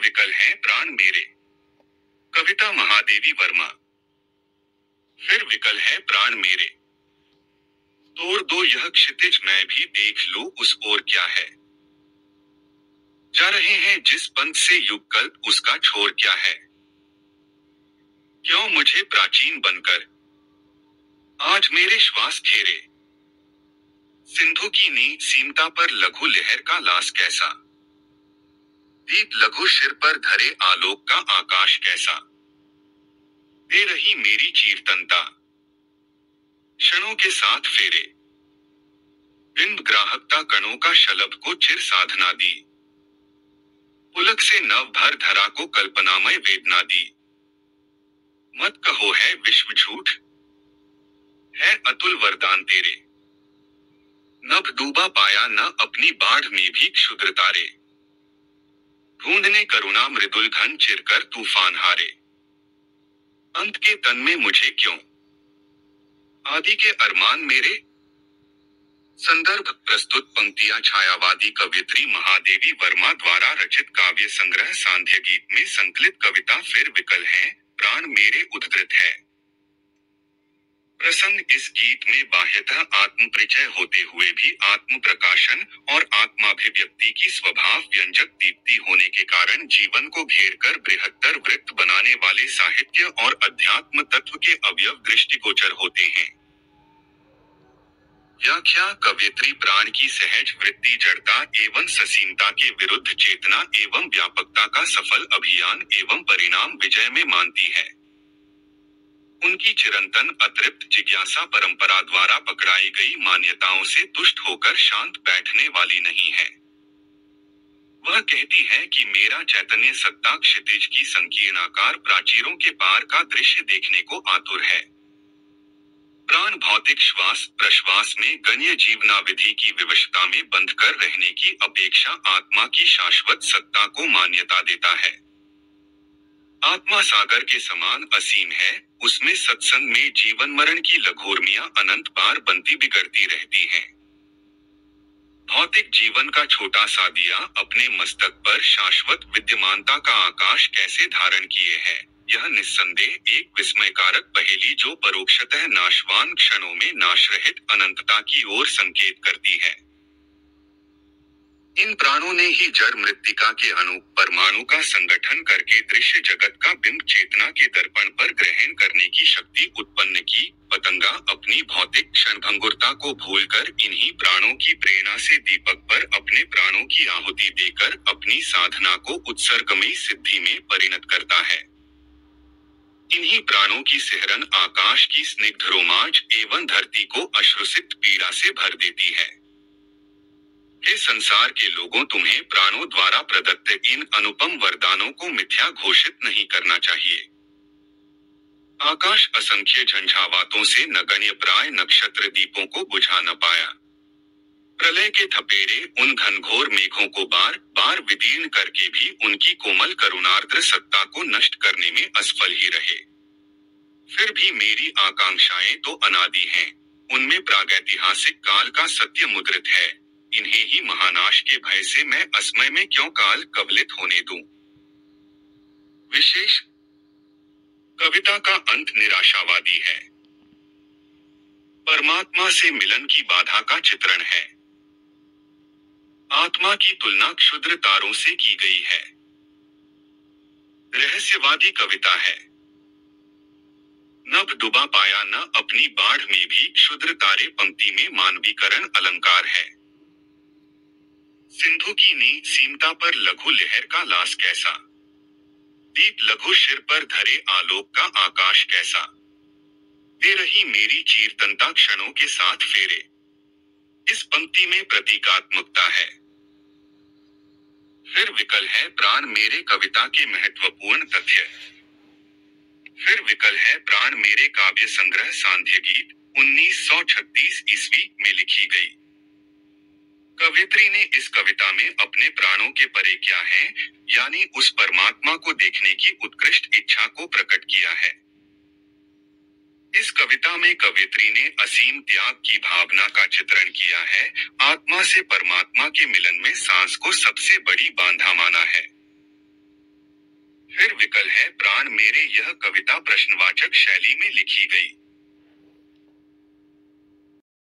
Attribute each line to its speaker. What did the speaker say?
Speaker 1: विकल हैं प्राण मेरे। कविता महादेवी वर्मा। फिर विकल है प्राण मेरे। तोड़ दो यह क्षितिज मैं भी देख लूं उस ओर क्या है। जा रहे हैं जिस पंथ से युगकल्प उसका छोर क्या है। क्यों मुझे प्राचीन बनकर आज मेरे श्वास घेरे। सिंधु की नीच सीमता पर लघु लहर का लास कैसा। दीप लघु सिर पर धरे आलोक का आकाश कैसा। दे रही मेरी चीरतनता क्षणों के साथ फेरे। बिंब ग्राहकता कणों का शलभ को चिर साधना दी। पुलक से नव भर धरा को कल्पनामय वेदना दी। मत कहो है विश्व झूठ है अतुल वरदान तेरे। नभ डूबा पाया न अपनी बाढ़ में भी क्षुद्र तारे। ढूंढने करुणा मृदुल घन चिरकर तूफान हारे। अंत के तन में मुझे क्यों आदि के अरमान मेरे। संदर्भ प्रस्तुत पंक्तियां छायावादी कवयित्री महादेवी वर्मा द्वारा रचित काव्य संग्रह सांध्य गीत में संकलित कविता फिर विकल हैं प्राण मेरे उद्धृत है। प्रसंग इस गीत में बाह्यतः आत्म परिचय होते हुए भी आत्म प्रकाशन और आत्माभिव्यक्ति की स्वभाव व्यंजक दीप्ति होने के कारण जीवन को घेरकर बृहत्तर वृत्त बनाने वाले साहित्य और अध्यात्म तत्व के अवयव दृष्टिगोचर होते हैं। व्याख्या कवयित्री प्राण की सहज वृत्ति जड़ता एवं ससीमता के विरुद्ध चेतना एवं व्यापकता का सफल अभियान एवं परिणाम विजय में मानती है। उनकी चिरंतन अतृप्त जिज्ञासा परंपरा द्वारा पकड़ाई गई मान्यताओं से तुष्ट होकर शांत बैठने वाली नहीं है। वह कहती है कि मेरा चैतन्य सत्ता क्षितिज की संकीर्णाकार प्राचीरों के पार का दृश्य देखने को आतुर है। प्राण भौतिक श्वास प्रश्वास में गण्य जीवनाविधि की विवशता में बंधकर रहने की अपेक्षा आत्मा की शाश्वत सत्ता को मान्यता देता है। आत्मा सागर के समान असीम है, उसमें सत्संग में जीवन मरण की लघोर्मियां अनंत बार बनती बिगड़ती रहती हैं। भौतिक जीवन का छोटा सा दिया अपने मस्तक पर शाश्वत विद्यमानता का आकाश कैसे धारण किए है, यह निस्संदेह एक विस्मयकारक पहेली जो परोक्षतः नाशवान क्षणों में नाशरहित अनंतता की ओर संकेत करती है। इन प्राणों ने ही जड़ मृत्तिका के अणु परमाणु का संगठन करके दृश्य जगत का बिंब चेतना के दर्पण पर ग्रहण करने की शक्ति उत्पन्न की। पतंगा अपनी भौतिक क्षणभंगुरता को भूलकर इन्हीं प्राणों की प्रेरणा से दीपक पर अपने प्राणों की आहुति देकर अपनी साधना को उत्सर्गमयी सिद्धि में परिणत करता है। इन्हीं प्राणों की सिहरन आकाश की स्निग्ध रोमांच एवं धरती को अश्रुसित पीड़ा से भर देती है। हे संसार के लोगों, तुम्हें प्राणों द्वारा प्रदत्त इन अनुपम वरदानों को मिथ्या घोषित नहीं करना चाहिए। आकाश असंख्य झंझावातों से नगण्य प्राय नक्षत्र दीपों को बुझा न पाया। प्रलय के थपेड़े उन घनघोर मेघों को बार बार विदीर्ण करके भी उनकी कोमल करुणार्द्र सत्ता को नष्ट करने में असफल ही रहे। फिर भी मेरी आकांक्षाएं तो अनादि हैं, उनमें प्रागैतिहासिक काल का सत्य मुद्रित है। इन्हें ही महानाश के भय से मैं असमय में क्यों काल कवलित होने दूं। विशेष कविता का अंत निराशावादी है। परमात्मा से मिलन की बाधा का चित्रण है। आत्मा की तुलना क्षुद्र तारों से की गई है। रहस्यवादी कविता है। नभ डुबा पाया न अपनी बाढ़ में भी क्षुद्र तारे पंक्ति में मानवीकरण अलंकार है। सिंधु की नीच सीमता पर लघु लहर का लास कैसा। दीप लघु सिर पर धरे आलोक का आकाश कैसा। दे रही मेरी चीरतनता क्षणों के साथ फेरे। इस पंक्ति में प्रतीकात्मकता है। फिर विकल है प्राण मेरे कविता के महत्वपूर्ण तथ्य। फिर विकल है प्राण मेरे काव्य संग्रह सांध्य गीत 1936 ईस्वी में लिखी गई। कवयित्री ने इस कविता में अपने प्राणों के परे क्या है, यानी उस परमात्मा को देखने की उत्कृष्ट इच्छा को प्रकट किया है। इस कविता में कवयित्री ने असीम त्याग की भावना का चित्रण किया है। आत्मा से परमात्मा के मिलन में सांस को सबसे बड़ी बांधा माना है। फिर विकल्प है प्राण मेरे। यह कविता प्रश्नवाचक शैली में लिखी गई।